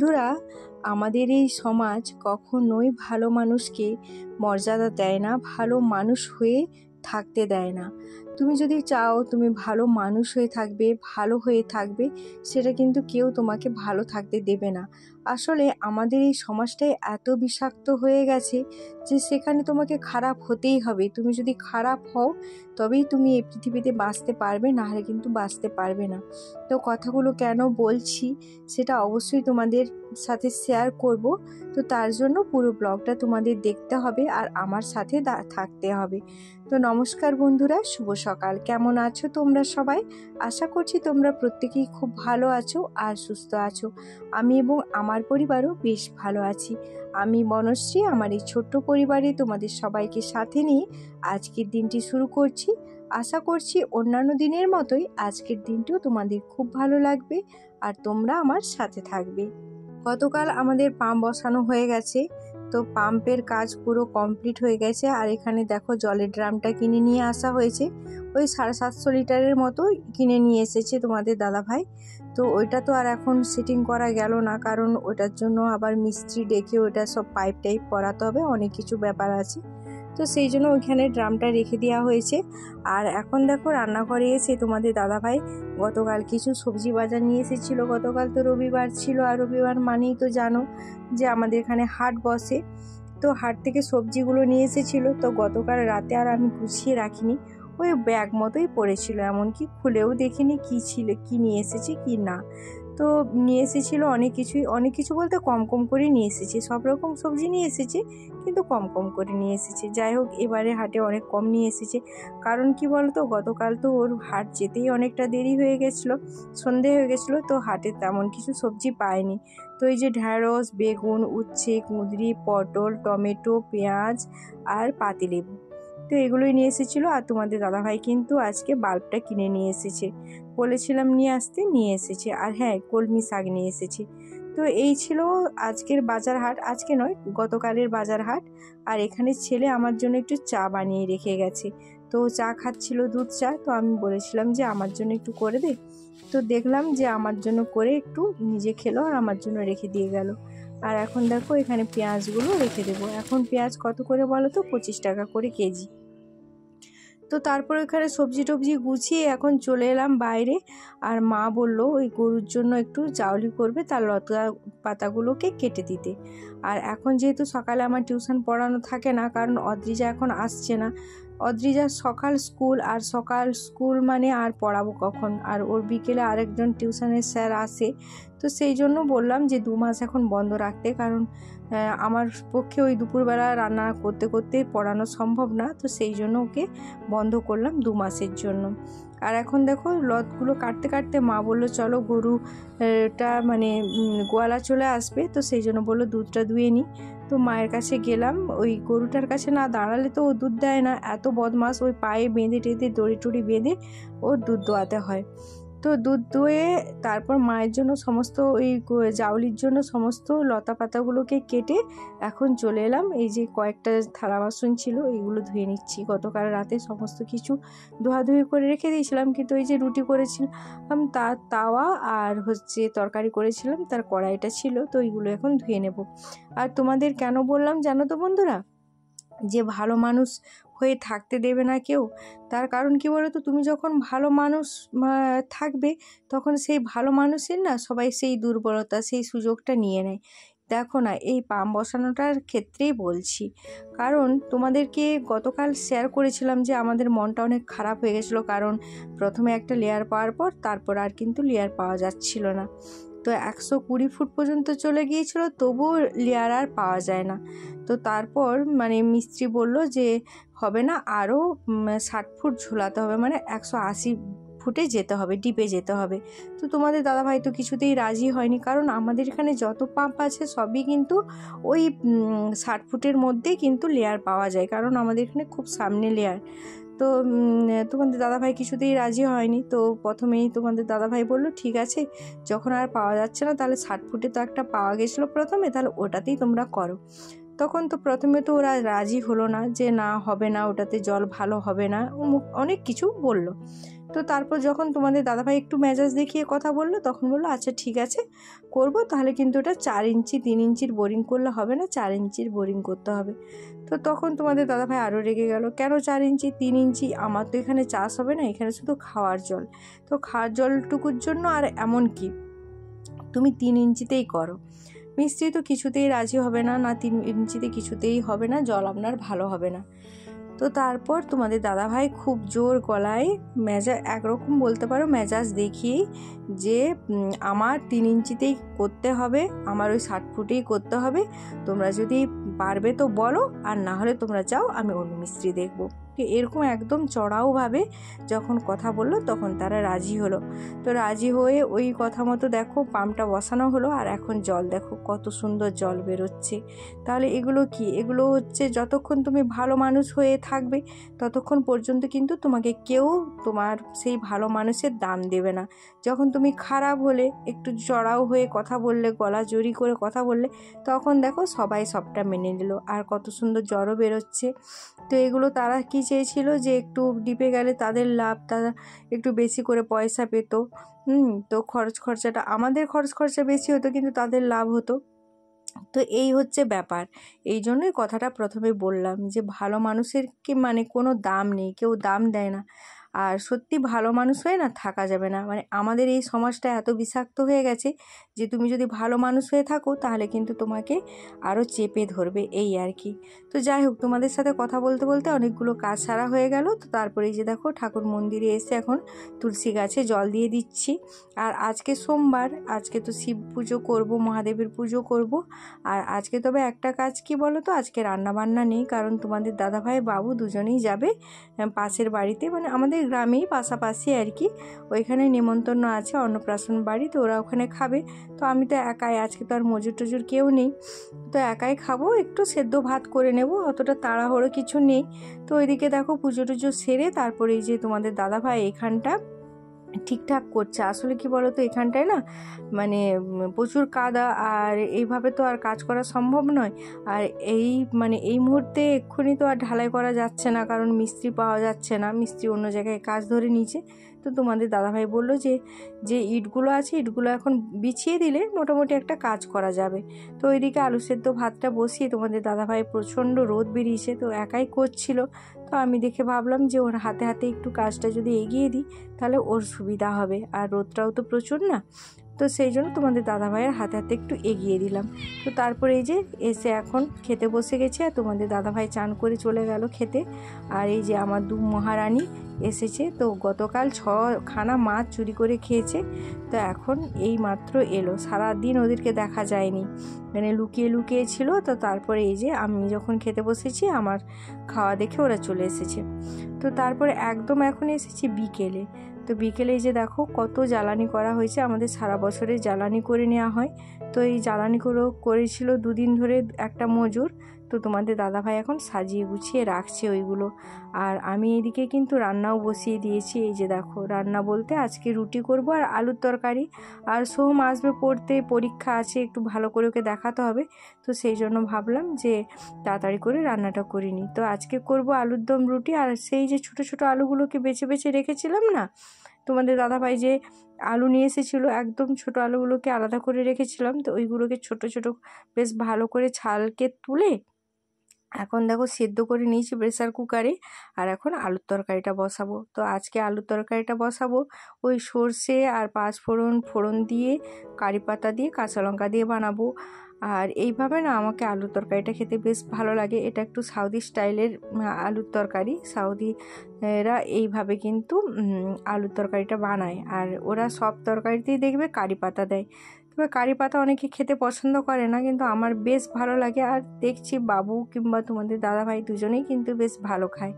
বন্ধুরা, আমাদের এই সমাজ কখনোই ভালো মানুষকে মর্যাদা দেয় না, ভালো মানুষ হয়ে থাকতে দেয় না। তুমি যদি চাও তুমি ভালো মানুষ হয়ে থাকবে, ভালো হয়ে থাকবে, সেটা কিন্তু কেউ তোমাকে ভালো থাকতে দেবে না। আসলে আমাদের এই সমাজটাই এত বিষাক্ত হয়ে গেছে যে সেখানে তোমাকে খারাপ হতেই হবে। তুমি যদি খারাপ হও তবেই তুমি এই পৃথিবীতে বাঁচতে পারবে, না হলে কিন্তু বাঁচতে পারবে না। তো কথাগুলো কেন বলছি সেটা অবশ্যই তোমাদের সাথে শেয়ার করব। তো তার জন্য পুরো ব্লগটা তোমাদের দেখতে হবে আর আমার সাথে থাকতে হবে। তো নমস্কার বন্ধুরা, শুভ সকাল। কেমন আছো তোমরা সবাই? আশা করছি তোমরা প্রত্যেকেই খুব ভালো আছো আর সুস্থ আছো। আমি এবং আমার পরিবারও বেশ ভালো আছি। আমি বনশ্রী, আমার এই ছোট্ট পরিবারে তোমাদের সবাইকে সাথে নিয়ে আজকের দিনটি শুরু করছি। আশা করছি অন্যান্য দিনের মতোই আজকের দিনটিও তোমাদের খুব ভালো লাগবে আর তোমরা আমার সাথে থাকবে। গতকাল আমাদের পাম্প বসানো হয়ে গেছে, তো পাম্পের কাজ পুরো কমপ্লিট হয়ে গেছে। আর এখানে দেখো জলের ড্রামটা কিনে নিয়ে আসা হয়েছে, ওই 750 লিটারের মতো কিনে নিয়ে এসেছে তোমাদের দাদাভাই। তো ওইটা তো আর এখন সেটিং করা গেল না, কারণ ওটার জন্য আবার মিস্ত্রি ডেকে ওটা সব পাইপ টাইপ করাতে হবে, অনেক কিছু ব্যাপার আছে। তো সেই জন্য ওইখানে ড্রামটা রেখে দেওয়া হয়েছে। আর এখন দেখো রান্নাঘরে এসে তোমাদের দাদাভাই গতকাল কিছু সবজি বাজার নিয়ে এসেছিলো। গতকাল তো রবিবার ছিল, আর রবিবার মানেই তো জানো যে আমাদের এখানে হাট বসে। তো হাট থেকে সবজিগুলো নিয়ে এসেছিলো। তো গতকাল রাতে আর আমি গুছিয়ে রাখিনি, ওই ব্যাগ মতোই পড়েছিল, এমনকি খুলেও দেখিনি কি ছিল, কি নিয়ে এসেছি কি না। তো নিয়ে এসেছিলো অনেক কিছু বলতে কম কম করে নিয়ে এসেছি। সব রকম সবজি নিয়ে এসেছি কিন্তু কম কম করে নিয়ে এসেছি। যাই হোক, এবারে হাটে অনেক কম নিয়ে এসেছে। কারণ কি বলতো, গতকাল তো ওর হাট যেতেই অনেকটা দেরি হয়ে গেছিলো, সন্ধে হয়ে গেছিলো, তো হাটে তেমন কিছু সবজি পায়নি। তো এই যে ঢ্যাঁড়স, বেগুন, উচ্ছে, কুঁদরি, পটল, টমেটো, পেঁয়াজ আর পাতিলেবু, তো এগুলোই নিয়ে এসেছিলো। আর তোমাদের দাদাভাই কিন্তু আজকে বাল্বটা কিনে নিয়ে এসেছে, বলেছিলাম নিয়ে আসতে, নিয়ে এসেছে। আর হ্যাঁ, কলমি শাক নিয়ে এসেছে। তো এই ছিল আজকের বাজার হাট, আজকে নয় গতকালের বাজার হাট। আর এখানে ছেলে আমার জন্য একটু চা বানিয়ে রেখে গেছে, তো চা খাচ্ছিল, দুধ চা। তো আমি বলেছিলাম যে আমার জন্য একটু করে দে, তো দেখলাম যে আমার জন্য করে একটু নিজে খেলো আর আমার জন্য রেখে দিয়ে গেল। আর এখন দেখো এখানে পেঁয়াজগুলো রেখে দেবো। এখন পেঁয়াজ কত করে বলো তো? 25 টাকা করে কেজি। তো তারপর এখানে সবজি টবজি গুছিয়ে এখন চলে এলাম বাইরে। আর মা বলল ওই গরুর জন্য একটু চাউলি করবে, তার লতা পাতাগুলোকে কেটে দিতে। আর এখন যেহেতু সকালে আমার টিউশন পড়ানো থাকে না, কারণ অদ্রিজা এখন আসছে না। অদ্রিজার সকাল স্কুল, আর সকাল স্কুল মানে আর পড়াবো কখন? আর ওর বিকেলে আরেকজন টিউশনের স্যার আসে। তো সেই জন্য বললাম যে 2 মাস এখন বন্ধ রাখতে, কারণ আমার পক্ষে ওই দুপুরবেলা রান্না করতে করতে পড়ানো সম্ভব না। তো সেই জন্য ওকে বন্ধ করলাম 2 মাসের জন্য। আর এখন দেখো লতগুলো কাটতে কাটতে মা বললো চলো গরুটা মানে গোয়ালা চলে আসবে, তো সেই জন্য বললো দুধটা দুয়ে নিই। তো মায়ের কাছে গেলাম, ওই গরুটার কাছে না দাঁড়ালে তো ও দুধ দেয় না, এত বদমাস, ওই পায়ে বেঁধে টেঁধে দড়ি টড়ি বেঁধে ওর দুধ দোয়াতে হয়। তো দুধ দুয়ে তারপর মায়ের জন্য সমস্ত ওই জাউলির জন্য সমস্ত লতা পাতাগুলোকে কেটে এখন চলে এলাম। এই যে কয়েকটা থালা বাসন ছিল, এইগুলো ধুয়ে নিচ্ছি। গতকাল রাতে সমস্ত কিছু ধোয়াধুয়ি করে রেখে দিয়েছিলাম, কিন্তু ওই যে রুটি করেছিলাম তার তাওয়া আর তরকারি করেছিলাম তার কড়াইটা ছিল, তো এইগুলো এখন ধুয়ে নেব। আর তোমাদের কেন বললাম জানো তো বন্ধুরা, যে ভালো মানুষ হয়ে থাকতে দেবে না কেউ। তার কারণ কি বলো তো, তুমি যখন ভালো মানুষ থাকবে, তখন সেই ভালো মানুষের না সবাই সেই দুর্বলতা, সেই সুযোগটা নিয়ে নেয়। দেখো না, এই পাম্প বসানোটার ক্ষেত্রেই বলছি, কারণ তোমাদেরকে গতকাল শেয়ার করেছিলাম যে আমাদের মনটা অনেক খারাপ হয়ে গেছিলো, কারণ প্রথমে একটা লেয়ার পাওয়ার পর তারপর আর কিন্তু লেয়ার পাওয়া যাচ্ছিল না। তো 120 ফুট পর্যন্ত চলে গিয়েছিল, তবুও লেয়ার আর পাওয়া যায় না। তো তারপর মানে মিস্ত্রি বলল যে হবে না, আরও 60 ফুট ঝুলাতে হবে, মানে 180 ফুটে যেতে হবে, ডিপে যেতে হবে। তো তোমাদের দাদাভাই তো কিছুতেই রাজি হয়নি, কারণ আমাদের এখানে যত পাম্প আছে সবই কিন্তু ওই 60 ফুটের মধ্যেই কিন্তু লেয়ার পাওয়া যায়, কারণ আমাদের এখানে খুব সামনে লেয়ার। তো তোমাদের দাদাভাই কিছুতেই রাজি হয়নি। তো প্রথমেই তোমাদের দাদাভাই বলল ঠিক আছে, যখন আর পাওয়া যাচ্ছে না, তাহলে 60 ফুটে তো একটা পাওয়া গেছিলো প্রথমে, তাহলে ওটাতেই তোমরা করো। তখন তো প্রথমে তো ওরা রাজি হলো না, যে না হবে না, ওটাতে জল ভালো হবে না, অনেক কিছু বলল। তো তারপর যখন তোমাদের দাদাভাই একটু মেজাজ দেখিয়ে কথা বললো, তখন বললো আচ্ছা ঠিক আছে করব, তাহলে কিন্তু ওটা 4 ইঞ্চি 3 ইঞ্চির বোরিং করলে হবে না, 4 ইঞ্চির বোরিং করতে হবে। তো তখন তোমাদের দাদাভাই আরও রেগে গেল, কেন 4 ইঞ্চি 3 ইঞ্চি, আমার তো এখানে চাষ হবে না, এখানে শুধু খাওয়ার জল, তো খাওয়ার জলটুকুর জন্য আর এমন কি, তুমি 3 ইঞ্চিতেই করো। মিস্ত্রি তো কিছুতেই রাজি হবে না, না 3 ইঞ্চিতে কিছুতেই হবে না, জল আপনার ভালো হবে না। তো তারপর তোমাদের দাদাভাই খুব জোর গলায় মেজাজ, একরকম বলতে পারো মেজাজ দেখিয়ে, যে আমার 3 ইঞ্চিতেই করতে হবে, আমার ওই 60 ফুটেই করতে হবে, তোমরা যদি পারবে তো বলো, আর না হলে তোমরা যাও, আমি অন্য মিস্ত্রি দেখবো। এরকম একদম চড়াওভাবে যখন কথা বললো, তখন তারা রাজি হলো। তো রাজি হয়ে ওই কথা মতো দেখো পাম্পটা বসানো হলো, আর এখন জল দেখো কত সুন্দর জল বেরোচ্ছে। তাহলে এগুলো কি, এগুলো হচ্ছে যতক্ষণ তুমি ভালো মানুষ হয়ে থাকবে ততক্ষণ পর্যন্ত কিন্তু তোমাকে কেউ তোমার সেই ভালো মানুষের দাম দেবে না। যখন তুমি খারাপ হলে, একটু চড়াও হয়ে কথা বললে, গলা জড়ি করে কথা বললে, তখন দেখো সবাই সবটা মেনে নিল, আর কত সুন্দর জলও বেরোচ্ছে। তো এগুলো তারা কি চেয়েছিল, যে একটু ডিপে গেলে তাদের লাভ, তারা একটু বেশি করে পয়সা পেত। তো খরচাটা, আমাদের খরচা বেশি হতো কিন্তু তাদের লাভ হতো। তো এই হচ্ছে ব্যাপার। এই জন্যই কথাটা প্রথমে বললাম যে ভালো মানুষের কি মানে কোনো দাম নেই, কেউ দাম দেয় না। আর সত্যি ভালো মানুষ হয়ে না থাকা যাবে না, মানে আমাদের এই সমাজটা এত বিষাক্ত হয়ে গেছে যে তুমি যদি ভালো মানুষ হয়ে থাকো তাহলে কিন্তু তোমাকে আরও চেপে ধরবে, এই আর কি। তো যাই হোক, তোমাদের সাথে কথা বলতে বলতে অনেকগুলো কাজ সারা হয়ে গেল। তো তারপরে এই যে দেখো ঠাকুর মন্দিরে এসে এখন তুলসী গাছে জল দিয়ে দিচ্ছি। আর আজকে সোমবার, আজকে তো শিব পুজো করবো, মহাদেবের পুজো করব। আর আজকে তবে একটা কাজ কি বলো তো, আজকে রান্না বান্না নেই, কারণ তোমাদের দাদাভাই বাবু দুজনেই যাবে পাশের বাড়িতে, মানে আমাদের গ্রামেই পাশাপাশি আর কি, ওইখানে নেমন্তন্ন আছে, অন্নপ্রাশন বাড়ি, তো ওরা ওখানে খাবে। তো আমি তো একাই, আজকে তো আর মজুর টজুর কেউ নেই, তো একাই খাবো, একটু সেদ্ধ ভাত করে নেব, অতটা তাড়াহুড়ো কিছু নেই। তো ওইদিকে দেখো পুজো টুজো সেরে তারপরে এই যে তোমাদের দাদাভাই এখানটা ঠিকঠাক করছে। আসলে কি বলো তো, এখানটায় না মানে প্রচুর কাদা, আর এইভাবে তো আর কাজ করা সম্ভব নয়। আর এই মুহূর্তে এক্ষুনি তো আর ঢালাই করা যাচ্ছে না, কারণ মিস্ত্রি পাওয়া যাচ্ছে না, মিস্ত্রি অন্য জায়গায় কাজ ধরে নিয়েছে। তো তোমাদের দাদাভাই বললো যে ইটগুলো আছে, ইটগুলো এখন বিছিয়ে দিলে মোটামুটি একটা কাজ করা যাবে। তো ওইদিকে আলু সেদ্ধ ভাতটা বসিয়ে, তোমাদের দাদাভাই প্রচণ্ড রোদ বেরিয়েছে, তো একাই করছিল। তো আমি দেখে ভাবলাম যে ওর হাতে হাতে একটু কাজটা যদি এগিয়ে দিই তাহলে ওর সুবিধা হবে, আর রোদটাও তো প্রচুর না। তো সেই জন্য তোমাদের দাদাভাইয়ের হাতে হাতে একটু এগিয়ে দিলাম। তো তারপরে এই যে এসে এখন খেতে বসে গেছে, আর তোমাদের দাদাভাই চান করে চলে গেল খেতে। আর এই যে আমার 2 মহারানী এসেছে, তো গতকাল 6 খানা মাছ চুরি করে খেয়েছে, তো এখন এই মাত্র এলো, সারাদিন ওদেরকে দেখা যায়নি, মানে লুকিয়ে লুকিয়ে ছিল। তো তারপরে এই যে আমি যখন খেতে বসেছি, আমার খাওয়া দেখে ওরা চলে এসেছে। তো তারপরে একদম এখন এসেছি বিকেলে। তো বিকেলে যে দেখো কত জ্বালানি করা হয়েছে, আমাদের সারা বছরে জ্বালানি করে নেওয়া হয়। তো এই জ্বালানিগুলো করেছিল 2 দিন ধরে একটা মজুর। তো তোমাদের দাদাভাই এখন সাজিয়ে গুছিয়ে রাখছে ওইগুলো। আর আমি এদিকে কিন্তু রান্নাও বসিয়ে দিয়েছি। এই যে দেখো, রান্না বলতে আজকে রুটি করব আর আলুর তরকারি। আর সোম আসবে পড়তে, পরীক্ষা আছে, একটু ভালো করে ওকে দেখাতে হবে। তো সেই জন্য ভাবলাম যে তাড়াতাড়ি করে রান্নাটা করে নিই। তো আজকে করব আলুর দম রুটি। আর সেই যে ছোটো ছোটো আলুগুলোকে বেছে বেছে রেখেছিলাম না, তোমাদের দাদাভাই যে আলু নিয়ে এসেছিলো, একদম ছোটো আলুগুলোকে আলাদা করে রেখেছিলাম, তো ওইগুলোকে ছোট ছোট বেশ ভালো করে ছালকে তুলে এখন দেখো সেদ্ধ করে নিয়েছি প্রেসার কুকারে। আর এখন আলুর তরকারিটা বসাবো। তো আজকে আলুর তরকারিটা বসাবো ওই সর্ষে আর 5 ফোড়ন দিয়ে, কারি পাতা দিয়ে, কাঁচা লঙ্কা দিয়ে বানাবো। আর এইভাবে না আমাকে আলুর তরকারিটা খেতে বেশ ভালো লাগে। এটা একটু সাউথি স্টাইলের আলুর তরকারি, সাউথিরা এইভাবে কিন্তু আলুর তরকারিটা বানায়। আর ওরা সব তরকারিতেই দেখবে কারি পাতা দেয়, তবে কারি পাতা অনেকে খেতে পছন্দ করে না, কিন্তু আমার বেশ ভালো লাগে। আর দেখছি বাবু কিংবা তোমাদের দাদাভাই দুজনেই কিন্তু বেশ ভালো খায়।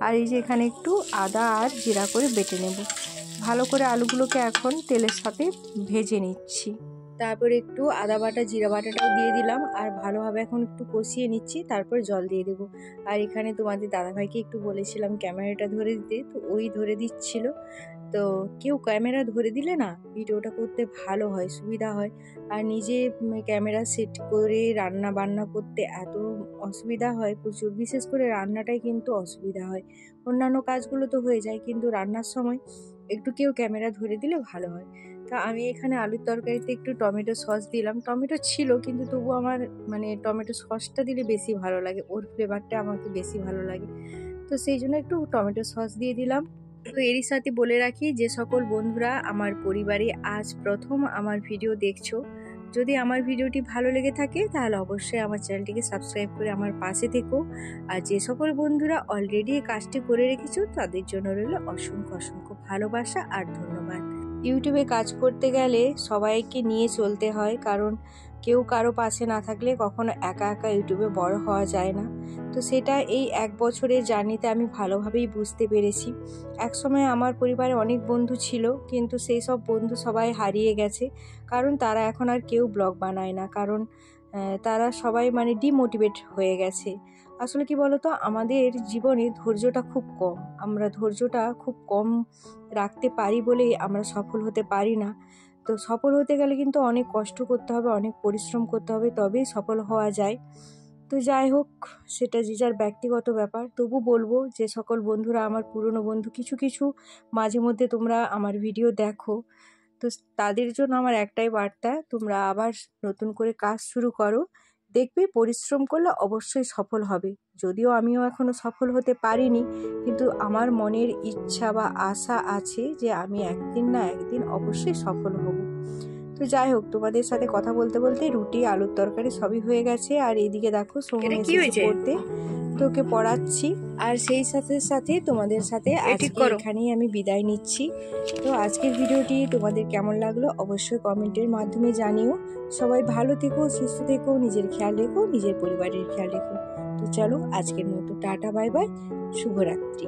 আর এই যে এখানে একটু আদা আর জিরা করে বেটে নেব। ভালো করে আলুগুলোকে এখন তেলের সাথে ভেজে নিচ্ছি। তারপর একটু আদা বাটা জিরা বাটাটাও দিয়ে দিলাম, আর ভালোভাবে এখন একটু কষিয়ে নিচ্ছি, তারপর জল দিয়ে দেবো। আর এখানে তোমাদের দাদাভাইকে একটু বলেছিলাম ক্যামেরাটা ধরে দিতে, তো ওই ধরে দিচ্ছিল। তো কেউ ক্যামেরা ধরে দিলে না ভিডিওটা করতে ভালো হয়, সুবিধা হয়। আর নিজে ক্যামেরা সেট করে রান্না বান্না করতে এত অসুবিধা হয় প্রচুর, বিশেষ করে রান্নাটাই কিন্তু অসুবিধা হয়। অন্যান্য কাজগুলো তো হয়ে যায়, কিন্তু রান্নার সময় একটু কেউ ক্যামেরা ধরে দিলে ভালো হয়। তা আমি এখানে আলুর তরকারিতে একটু টমেটো সস দিলাম। টমেটো ছিল কিন্তু তবু আমার মানে টমেটো সসটা দিলে বেশি ভালো লাগে, ওর ফ্লেভারটা আমাকে বেশি ভালো লাগে। তো সেই জন্য একটু টমেটো সস দিয়ে দিলাম। তো এরই সাথে বলে রাখি, যে সকল বন্ধুরা আমার পরিবারে আজ প্রথম আমার ভিডিও দেখছো, যদি আমার ভিডিওটি ভালো লেগে থাকে তাহলে অবশ্যই আমার চ্যানেলটিকে সাবস্ক্রাইব করে আমার পাশে থেকো। আর যে সকল বন্ধুরা অলরেডি এই কাজটি করে রেখেছো তাদের জন্য রইল অসংখ্য অসংখ্য ভালোবাসা আর ধন্যবাদ। ইউটিউবে কাজ করতে গেলে সবাইকে নিয়ে চলতে হয়, কারণ কেউ কারো পাশে না থাকলে কখনো একা একা ইউটিউবে বড় হওয়া যায় না। তো সেটা এই 1 বছরের জার্নিতে আমি ভালোভাবেই বুঝতে পেরেছি। একসময় আমার পরিবারে অনেক বন্ধু ছিল, কিন্তু সেই সব বন্ধু সবাই হারিয়ে গেছে, কারণ তারা এখন আর কেউ ব্লগ বানায় না, কারণ তারা সবাই মানে ডিমোটিভেট হয়ে গেছে। আসলে কি বলতো, আমাদের জীবনে ধৈর্যটা খুব কম, আমরা ধৈর্যটা খুব কম রাখতে পারি বলেই আমরা সফল হতে পারি না। তো সফল হতে গেলে কিন্তু অনেক কষ্ট করতে হবে, অনেক পরিশ্রম করতে হবে, তবেই সফল হওয়া যায়। তো যাই হোক, সেটা যে যার ব্যক্তিগত ব্যাপার। তবু বলবো, যে সকল বন্ধুরা আমার পুরনো বন্ধু, কিছু কিছু মাঝে মধ্যে তোমরা আমার ভিডিও দেখো, তো তাদের জন্য আমার একটাই বার্তা, তোমরা আবার নতুন করে কাজ শুরু করো, দেখবে পরিশ্রম করলে অবশ্যই সফল হবে। যদিও আমিও এখনো সফল হতে পারিনি, কিন্তু আমার মনের ইচ্ছা বা আশা আছে যে আমি একদিন না একদিন অবশ্যই সফল হব। তো যাই হোক, তোমাদের সাথে কথা বলতে বলতে রুটি আলুর তরকারি সবই হয়ে গেছে। আর এইদিকে দেখো সোহম এসেছে পড়তে, তো ওকে পড়াচ্ছি। আর সেই সাথে সাথে তোমাদের সাথে আজকে এখানেই আমি বিদায় নিচ্ছি। তো আজকের ভিডিওটি তোমাদের কেমন লাগলো অবশ্যই কমেন্টের মাধ্যমে জানিও। সবাই ভালো থেকো, সুস্থ থেকো, নিজের খেয়াল রেখো, নিজের পরিবারের খেয়াল রেখো। তো চলো, আজকের মতো টাটা, বাই বাই, শুভরাত্রি।